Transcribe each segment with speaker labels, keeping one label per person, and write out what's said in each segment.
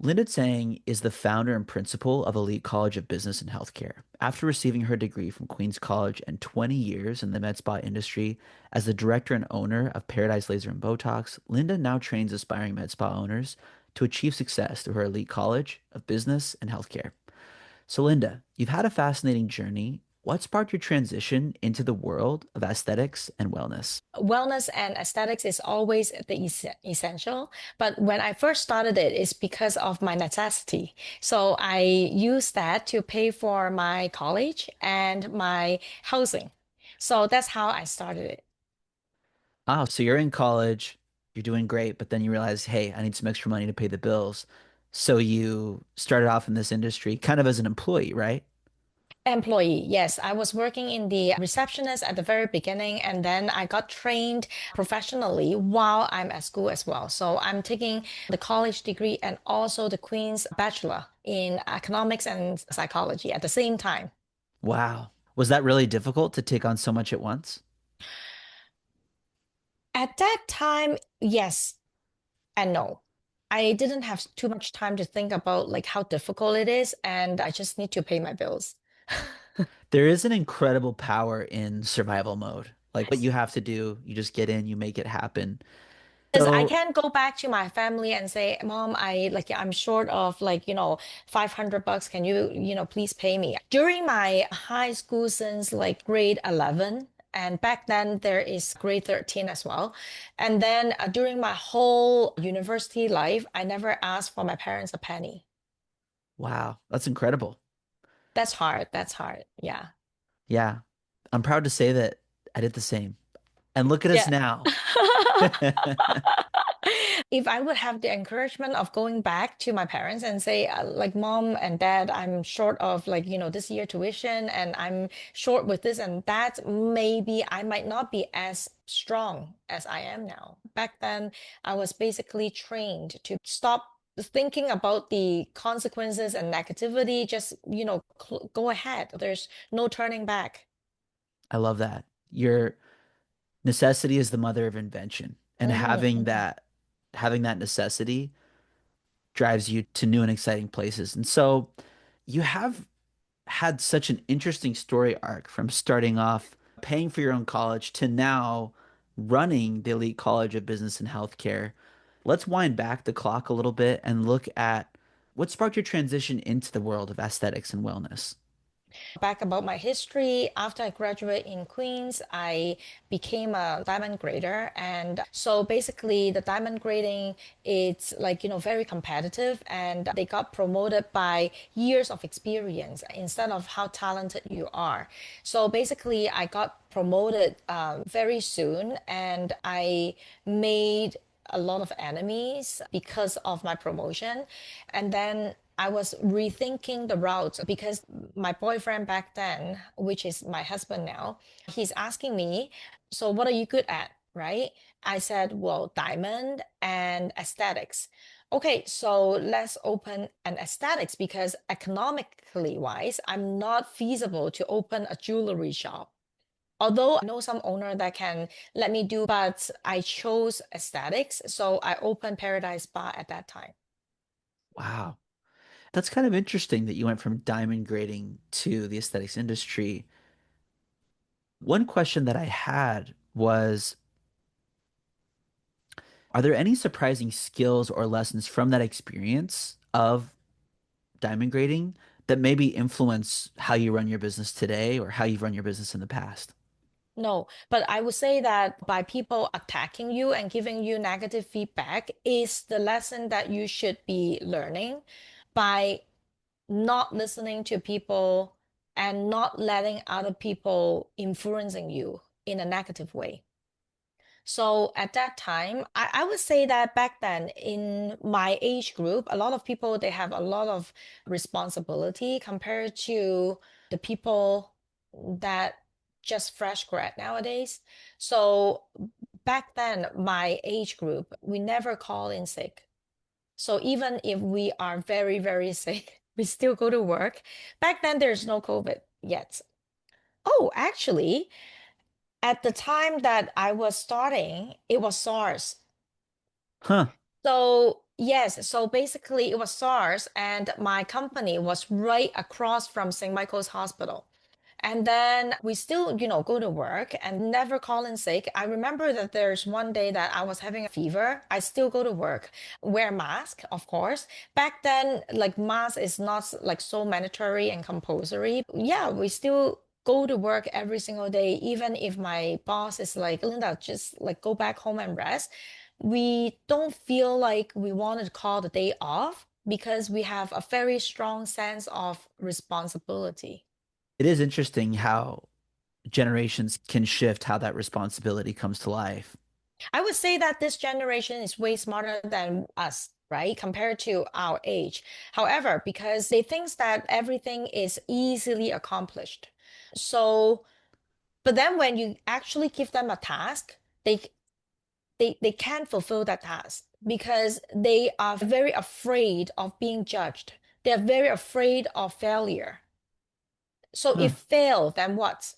Speaker 1: Linda Tsang is the founder and principal of Elite College of Business and Healthcare. After receiving her degree from Queen's College and 20 years in the med spa industry as the director and owner of Paradise Laser and Botox, Linda now trains aspiring med spa owners to achieve success through her Elite College of Business and Healthcare. So, Linda, you've had a fascinating journey. What sparked your transition into the world of aesthetics and wellness?
Speaker 2: Wellness and aesthetics is always the essential. But when I first started it, it's because of my necessity. So I used that to pay for my college and my housing. So that's how I started it.
Speaker 1: Oh, so you're in college, you're doing great, but then you realize, hey, I need some extra money to pay the bills. So you started off in this industry kind of as an employee, right?
Speaker 2: Employee, yes. I was working in the receptionist at the very beginning, and then I got trained professionally while I'm at school as well. So I'm taking the college degree and also the Queen's Bachelor in economics and psychology at the same time.
Speaker 1: Wow. Was that really difficult to take on so much at once?
Speaker 2: At that time, yes and no. I didn't have too much time to think about like how difficult it is, and I just need to pay my bills.
Speaker 1: There is an incredible power in survival mode. Like what you have to do, you just get in, you make it happen.
Speaker 2: Because I
Speaker 1: So,
Speaker 2: can't go back to my family and say, Mom, I'm short of like, 500 bucks. Can you, please pay me? During my high school since like grade 11, and back then there is grade 13 as well. And then during my whole university life, I never asked for my parents a penny.
Speaker 1: wow, that's incredible.
Speaker 2: That's hard. That's hard. Yeah.
Speaker 1: Yeah. I'm proud to say that I did the same. And look at us
Speaker 2: Yeah.
Speaker 1: now.
Speaker 2: If I would have the encouragement of going back to my parents and say, like, Mom and Dad, I'm short of like, this year tuition and I'm short with this and that, maybe I might not be as strong as I am now. Back then, I was basically trained to stop thinking about the consequences and negativity, just, go ahead. There's no turning back.
Speaker 1: I love that. Your necessity is the mother of invention. And
Speaker 2: Mhm.
Speaker 1: having that necessity drives you to new and exciting places. And so you have had such an interesting story arc from starting off paying for your own college to now running the elite college of business and healthcare. Let's wind back the clock a little bit and look at what sparked your transition into the world of aesthetics and wellness.
Speaker 2: Back about my history, after I graduated in Queens, I became a diamond grader. And so basically the diamond grading, it's like, very competitive and they got promoted by years of experience instead of how talented you are. So basically I got promoted very soon and I made a lot of enemies because of my promotion. And then I was rethinking the route because my boyfriend back then, which is my husband now, he's asking me, so what are you good at? Right? I said, well, diamond and aesthetics. Okay, so let's open an aesthetics because economically wise, I'm not feasible to open a jewelry shop. Although I know some owner that can let me do, but I chose aesthetics. So I opened Paradise Spa at that time.
Speaker 1: Wow. That's kind of interesting that you went from diamond grading to the aesthetics industry. One question that I had was, are there any surprising skills or lessons from that experience of diamond grading that maybe influence how you run your business today or how you've run your business in the past?
Speaker 2: No, but I would say that by people attacking you and giving you negative feedback is the lesson that you should be learning by not listening to people and not letting other people influencing you in a negative way. So at that time, I would say that back then in my age group, a lot of people they have a lot of responsibility compared to the people that just fresh grad nowadays. So back then, my age group, we never call in sick. So even if we are very, very sick, we still go to work. Back then, there's no COVID yet. Oh, actually, at the time that I was starting, it was SARS.
Speaker 1: Huh.
Speaker 2: So Yes, so basically it was SARS, and my company was right across from St. Michael's Hospital. And then we still, go to work and never call in sick. I remember that there's one day that I was having a fever. I still go to work, wear mask, of course. Back then, like mask is not like so mandatory and compulsory. Yeah, we still go to work every single day, even if my boss is like, Linda, just like go back home and rest. We don't feel like we want to call the day off because we have a very strong sense of responsibility.
Speaker 1: It is interesting how generations can shift how that responsibility comes to life.
Speaker 2: I would say that this generation is way smarter than us, right? Compared to our age. However, because they think that everything is easily accomplished. So, but then when you actually give them a task, they can't fulfill that task because they are very afraid of being judged. They are very afraid of failure. So
Speaker 1: Huh.
Speaker 2: if fail, then what?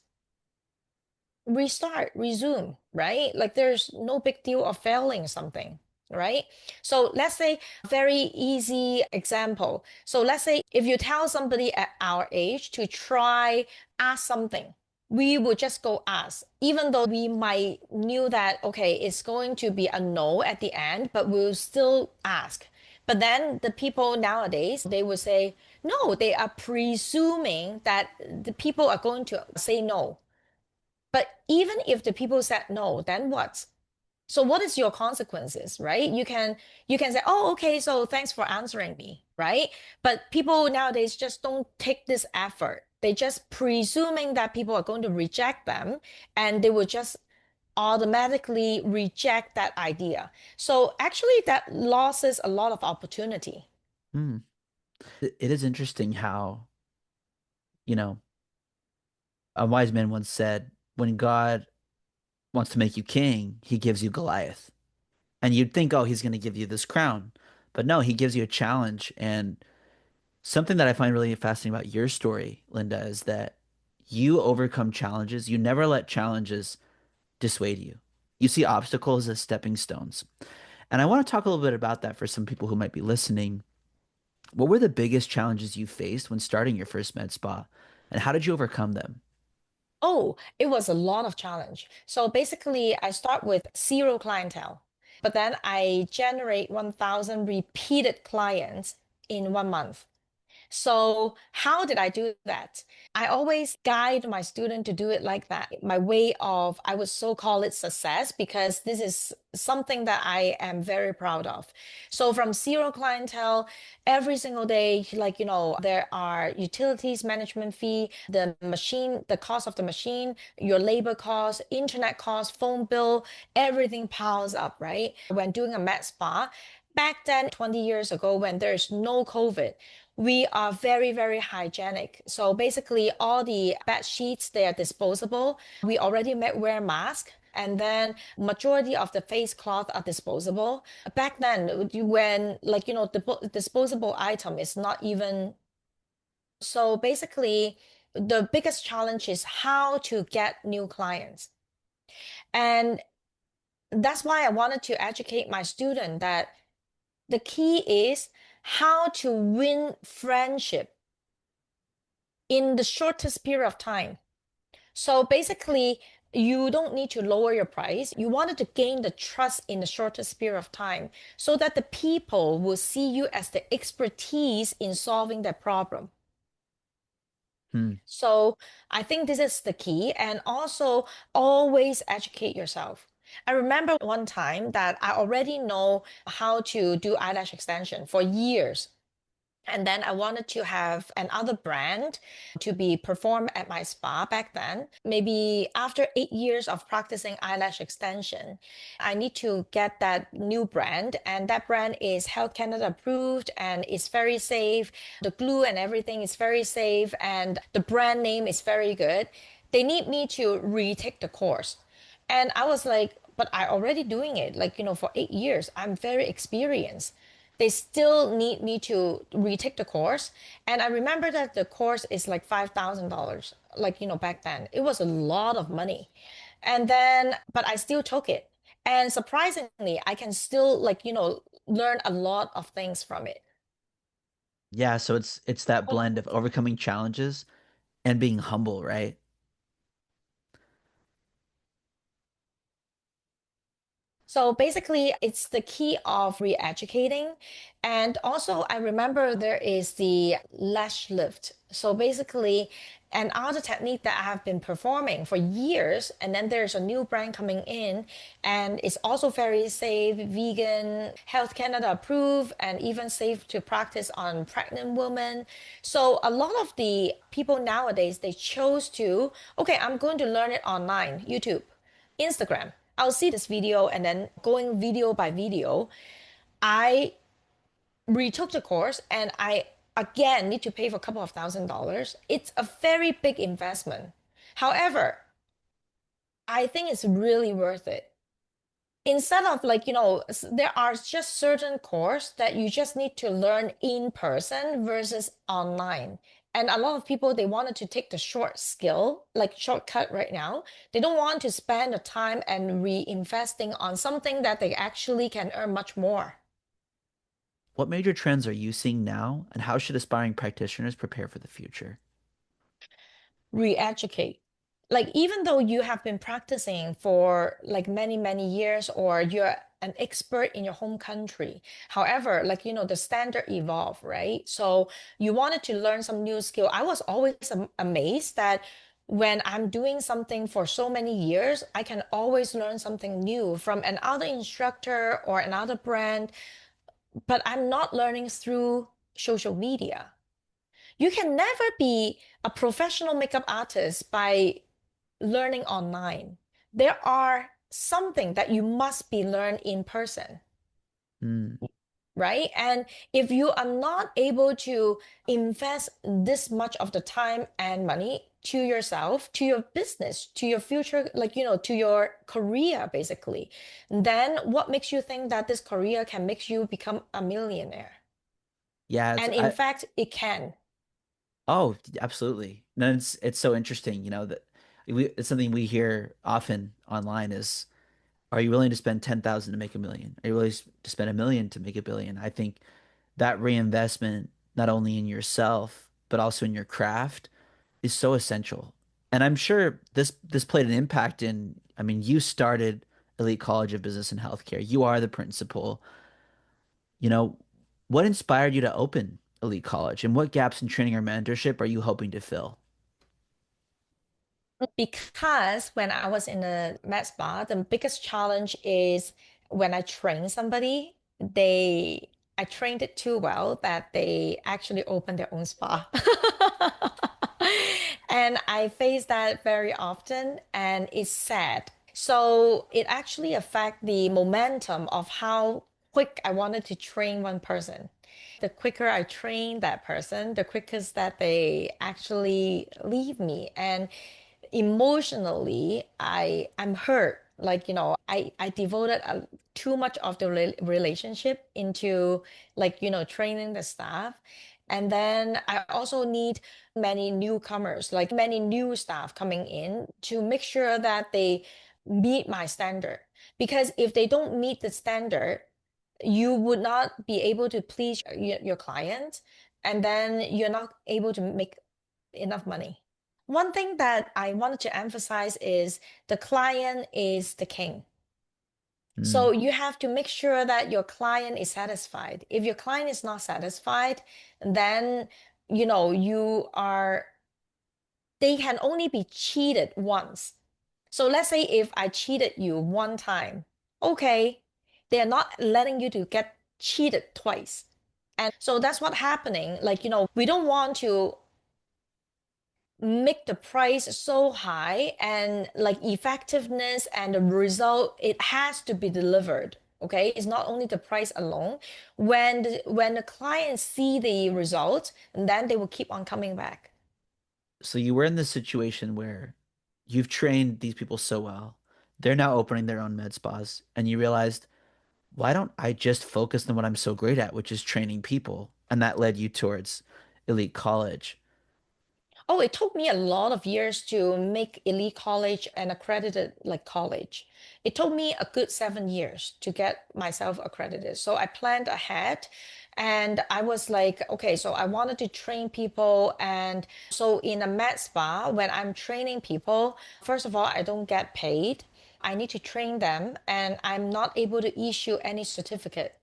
Speaker 2: Restart, resume, right? Like there's no big deal of failing something, right? So let's say a very easy example. So let's say if you tell somebody at our age to try ask something, we would just go ask, even though we might knew that okay, it's going to be a no at the end, but we'll still ask. But then the people nowadays, they would say, no, they are presuming that the people are going to say no. But even if the people said no, then what? So what is your consequences, right? You can say, "Oh, okay, so thanks for answering me," right? But people nowadays just don't take this effort. They just presuming that people are going to reject them and they will just automatically reject that idea. So actually that loses a lot of opportunity.
Speaker 1: Hmm. It is interesting how, you know, a wise man once said, when God wants to make you king, he gives you Goliath. And you'd think, oh, he's going to give you this crown. But no, he gives you a challenge. And something that I find really fascinating about your story, Linda, is that you overcome challenges. You never let challenges dissuade you. You see obstacles as stepping stones. And I want to talk a little bit about that for some people who might be listening. What were the biggest challenges you faced when starting your first med spa? And how did you overcome them?
Speaker 2: Oh, it was a lot of challenge. So basically, I start with zero clientele, but then I generate 1,000 repeated clients in 1 month. So how did I do that? I always guide my student to do it like that. My way of, I would so call it success because this is something that I am very proud of. So from zero clientele, every single day, like, there are utilities management fee, the machine, the cost of the machine, your labor cost, internet cost, phone bill, everything piles up, right? When doing a med spa, back then, 20 years ago, when there's no COVID, we are very, very hygienic. So basically, all the bed sheets, they are disposable. We already wear mask. And then majority of the face cloth are disposable. Back then, when like, the disposable item is not even. So basically, the biggest challenge is how to get new clients. And that's why I wanted to educate my student that the key is how to win friendship in the shortest period of time. So basically, you don't need to lower your price. You wanted to gain the trust in the shortest period of time so that the people will see you as the expertise in solving their problem.
Speaker 1: Hmm.
Speaker 2: So I think this is the key. And also always educate yourself. I remember one time that I already know how to do eyelash extension for years. And then I wanted to have another brand to be performed at my spa back then. Maybe after 8 years of practicing eyelash extension, I need to get that new brand. And that brand is Health Canada approved and it's very safe. The glue and everything is very safe. And the brand name is very good. They need me to retake the course. And I was like, but I already doing it like, for 8 years. I'm very experienced. They still need me to retake the course. And I remember that the course is like $5,000. Like, back then it was a lot of money. And then, but I still took it. And surprisingly, I can still like, learn a lot of things from it.
Speaker 1: Yeah, so it's that blend of overcoming challenges and being humble, right?
Speaker 2: So basically, it's the key of re-educating. And also, I remember there is the lash lift. So basically, an other technique that I have been performing for years, and then there's a new brand coming in, and it's also very safe, vegan, Health Canada approved, and even safe to practice on pregnant women. So a lot of the people nowadays, they chose to, okay, I'm going to learn it online, YouTube. Instagram. I'll see this video and then going video by video, I retook the course and I again need to pay for a couple of $1,000s. It's a very big investment. However, I think it's really worth it. Instead of there are just certain course that you just need to learn in person versus online. And a lot of people they wanted to take the short skill, like shortcut right now. They don't want to spend the time and reinvesting on something that they actually can earn much more.
Speaker 1: What major trends are you seeing now, and how should aspiring practitioners prepare for the future?
Speaker 2: Re-educate. Like even though you have been practicing for like many, many years or you're an expert in your home country. However, the standard evolve, right? So you wanted to learn some new skill. I was always amazed that when I'm doing something for so many years, I can always learn something new from another instructor or another brand, but I'm not learning through social media. You can never be a professional makeup artist by learning online. There are something that you must be learned in person,
Speaker 1: Hmm.
Speaker 2: right? And if you are not able to invest this much of the time and money to yourself, to your business, to your future, to your career, basically, then what makes you think that this career can make you become a millionaire?
Speaker 1: Yeah,
Speaker 2: And in fact, it can.
Speaker 1: oh, absolutely. No, it's so interesting, that it's something we hear often online is, are you willing to spend 10,000 to make a million? Are you willing to spend a million to make a billion? I think that reinvestment, not only in yourself, but also in your craft, is so essential. And I'm sure this played an impact in, I mean, you started Elite College of Business and Healthcare. You are the principal. You know, what inspired you to open Elite College, and what gaps in training or mentorship are you hoping to fill?
Speaker 2: Because when I was in the med spa, the biggest challenge is when I train somebody, I trained it too well that they actually open their own spa. And I face that very often, and it's sad. So it actually affects the momentum of how quick I wanted to train one person. The quicker I train that person, the quickest that they actually leave me. And emotionally, I'm hurt. I devoted too much of the relationship into training the staff. And then I also need many newcomers, like many new staff coming in to make sure that they meet my standard. Because if they don't meet the standard, you would not be able to please your client, and then you're not able to make enough money. One thing that I wanted to emphasize is the client is the king.
Speaker 1: Hmm.
Speaker 2: So you have to make sure that your client is satisfied. If your client is not satisfied, then you are they can only be cheated once. So let's say if I cheated you one time, okay, they are not letting you to get cheated twice. And so that's what happening. We don't want to make the price so high, and effectiveness and the result, it has to be delivered. Okay, it's not only the price alone. When the clients see the result, then they will keep on coming back.
Speaker 1: So you were in this situation where you've trained these people so well. They're now opening their own med spas, and you realized, why don't I just focus on what I'm so great at, which is training people? And that led you towards Elite College.
Speaker 2: Oh, it took me a lot of years to make elite college an accredited like college. It took me a good 7 years to get myself accredited. So I planned ahead and I was like, okay, so I wanted to train people. And so in a med spa, when I'm training people, first of all, I don't get paid. I need to train them and I'm not able to issue any certificate.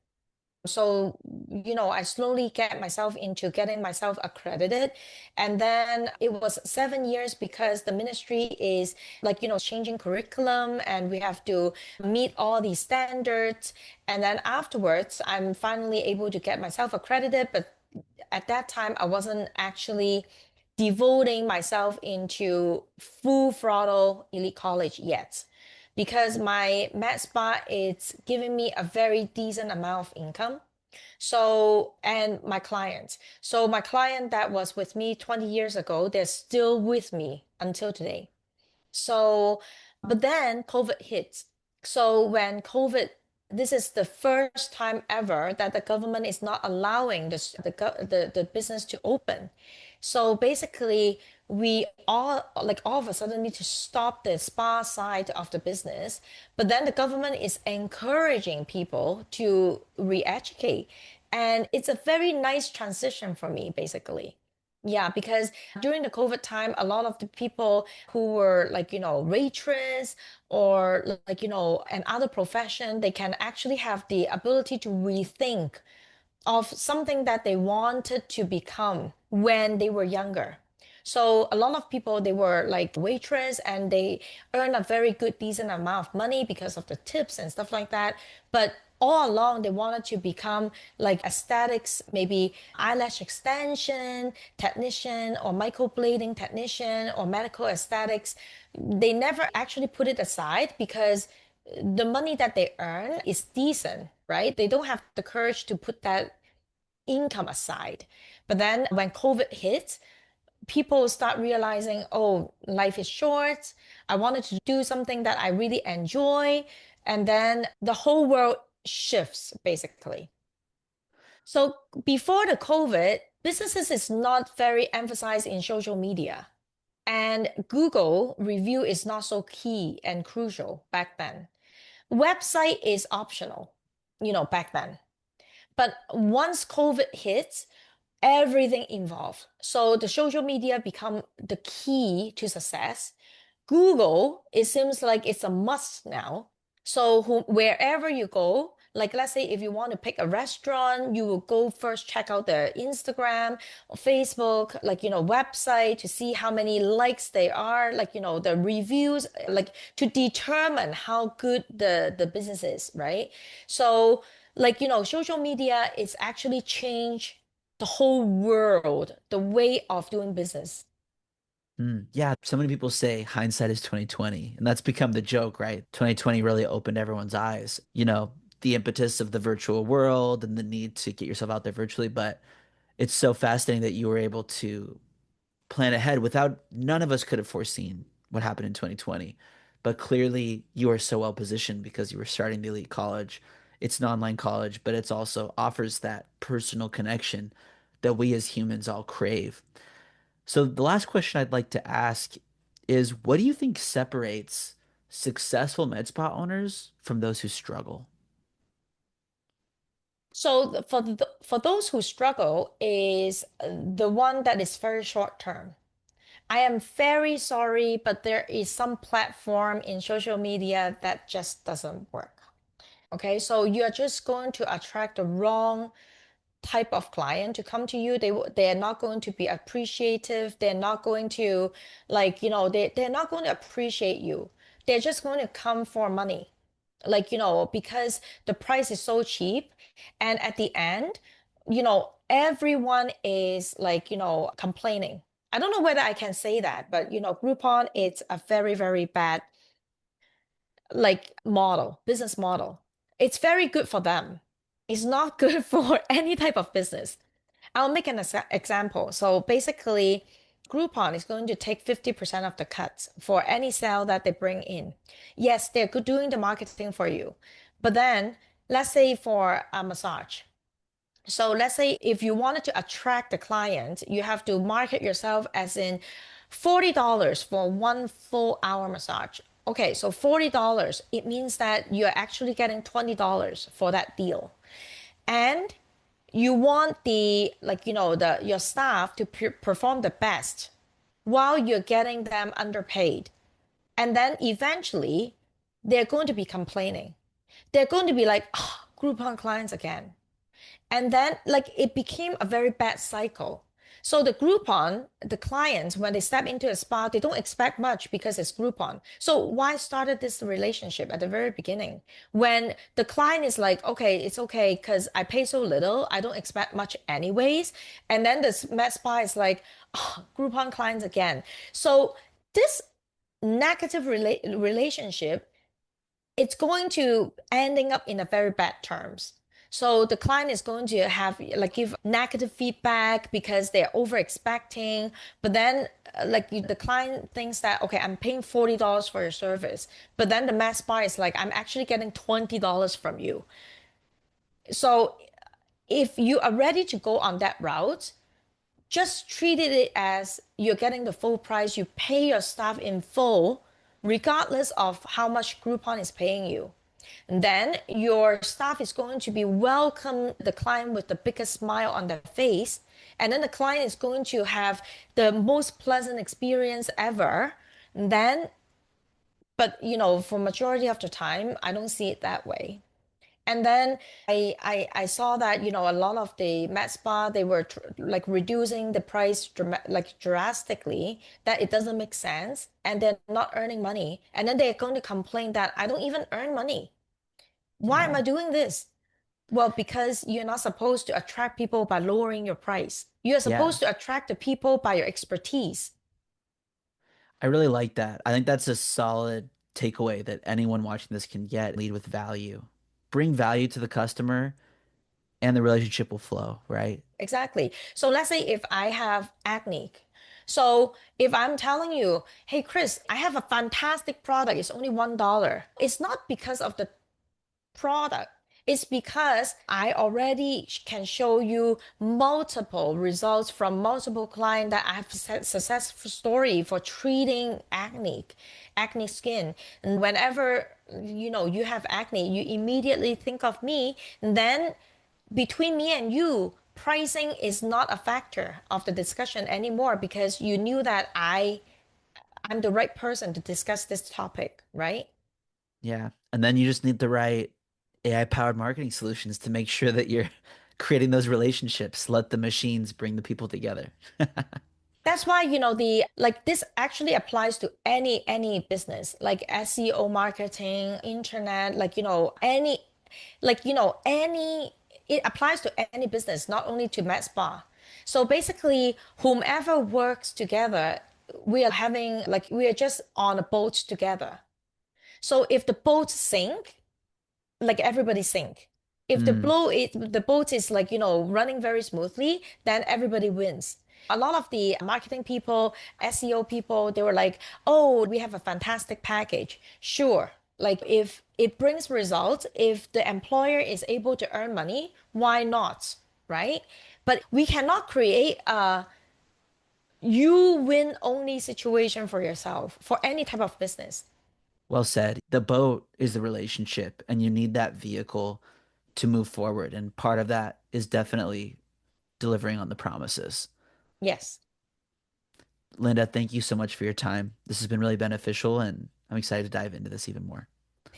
Speaker 2: So, I slowly get myself into getting myself accredited. And then it was 7 years because the ministry is like, changing curriculum and we have to meet all these standards. And then afterwards, I'm finally able to get myself accredited. But at that time, I wasn't actually devoting myself into full throttle elite college yet because my med spa is giving me a very decent amount of income. So, and my clients. So, my client that was with me 20 years ago, they're still with me until today. So, but then COVID hit. So when COVID, this is the first time ever that the government is not allowing the business to open. So basically, we all of a sudden need to stop the spa side of the business. But then the government is encouraging people to re-educate. And it's a very nice transition for me, basically. Yeah, because during the COVID time, a lot of the people who were like, waitress or like, an other profession, they can actually have the ability to rethink of something that they wanted to become when they were younger. So a lot of people they were like waitress and they earn a very good decent amount of money because of the tips and stuff like that. But all along they wanted to become like aesthetics, maybe eyelash extension technician or microblading technician or medical aesthetics. They never actually put it aside because the money that they earn is decent, right? They don't have the courage to put that income aside. But then when COVID hit, people start realizing, oh, life is short. I wanted to do something that I really enjoy. And then the whole world shifts basically. So before the COVID, businesses is not very emphasized in social media. And Google review is not so key and crucial back then. Website is optional, back then. But once COVID hits, everything involved. So the social media become the key to success. Google, it seems like it's a must now. So wherever you go, like let's say if you want to pick a restaurant, you will go first check out their Instagram or Facebook, like website to see how many likes they are, like the reviews, like to determine how good the business is, right? So like social media is actually changed the whole world, the way of doing business.
Speaker 1: Yeah, so many people say hindsight is 2020, and that's become the joke, right? 2020 really opened everyone's eyes. The impetus of the virtual world and the need to get yourself out there virtually, but it's so fascinating that you were able to plan ahead without none of us could have foreseen what happened in 2020. But clearly you are so well positioned because you were starting the elite college. It's an online college, but it's also offers that personal connection that we as humans all crave. So the last question I'd like to ask is what do you think separates successful med spa owners from those who struggle?
Speaker 2: So for those who struggle is the one that is very short term. I am very sorry, but there is some platform in social media that just doesn't work. Okay, so you are just going to attract the wrong type of client to come to you. They are not going to be appreciative. They're not going to like, they're not going to appreciate you. They're just going to come for money. Like, because the price is so cheap. And at the end, everyone is like, complaining. I don't know whether I can say that, but Groupon, it's a very, very bad like business model. It's very good for them. It's not good for any type of business. I'll make an example. So basically, Groupon is going to take 50% of the cuts for any sale that they bring in. Yes, they're good doing the marketing for you. But then, let's say for a massage. So let's say if you wanted to attract the client, you have to market yourself as in $40 for one full hour massage. Okay, so $40, it means that you're actually getting $20 for that deal. And you want the like the your staff to perform the best while you're getting them underpaid. And then eventually they're going to be complaining. They're going to be like, oh, Groupon clients again. And then, like, it became a very bad cycle. So the Groupon, the clients, when they step into a spa, they don't expect much because it's Groupon. So why started this relationship at the very beginning? When the client is like, okay, it's okay because I pay so little, I don't expect much anyways. And then the med spa is like, oh, Groupon clients again. So this negative relationship, it's going to ending up in a very bad terms. So the client is going to have like give negative feedback because they're over expecting. But then the client thinks that, okay, I'm paying $40 for your service. But then the mass buy is like, I'm actually getting $20 from you. So if you are ready to go on that route, just treat it as you're getting the full price. You pay your staff in full, regardless of how much Groupon is paying you. And then your staff is going to be welcome the client with the biggest smile on their face. And then the client is going to have the most pleasant experience ever. And then, but for majority of the time, I don't see it that way. And then I saw that, a lot of the med spa, they were like reducing the price like drastically, that it doesn't make sense and they're not earning money. And then they're going to complain that I don't even earn money. Why am
Speaker 1: Yeah.
Speaker 2: I doing this? Well, because you're not supposed to attract people by lowering your price. You're
Speaker 1: Yeah.
Speaker 2: supposed to attract the people by your expertise.
Speaker 1: I really like that. I think that's a solid takeaway that anyone watching this can get. Lead with value. Bring value to the customer and the relationship will flow, right?
Speaker 2: Exactly. So let's say if I have acne. So if I'm telling you, hey, Chris, I have a fantastic product, it's only $1. It's not because of the product. It's because I already can show you multiple results from multiple clients that I have successful story for treating acne skin. And whenever you have acne, you immediately think of me. And then between me and you, pricing is not a factor of the discussion anymore because you knew that I'm the right person to discuss this topic, right?
Speaker 1: Yeah. And then you just need the right AI powered marketing solutions to make sure that you're creating those relationships. Let the machines bring the people together.
Speaker 2: That's why, the like this actually applies to any business, like SEO marketing, internet, any it applies to any business, not only to med spa. So basically, whomever works together, we are just on a boat together. So if the boat sink, like everybody sink. If
Speaker 1: Mm,
Speaker 2: the boat is like, running very smoothly, then everybody wins. A lot of the marketing people, SEO people, they were like, "Oh, we have a fantastic package." Sure. Like if it brings results, if the employer is able to earn money, why not? Right? But we cannot create a you win only situation for yourself for any type of business.
Speaker 1: well said. The boat is the relationship, and you need that vehicle to move forward. And part of that is definitely delivering on the promises.
Speaker 2: Yes.
Speaker 1: Linda, thank you so much for your time. This has been really beneficial, and I'm excited to dive into this even more.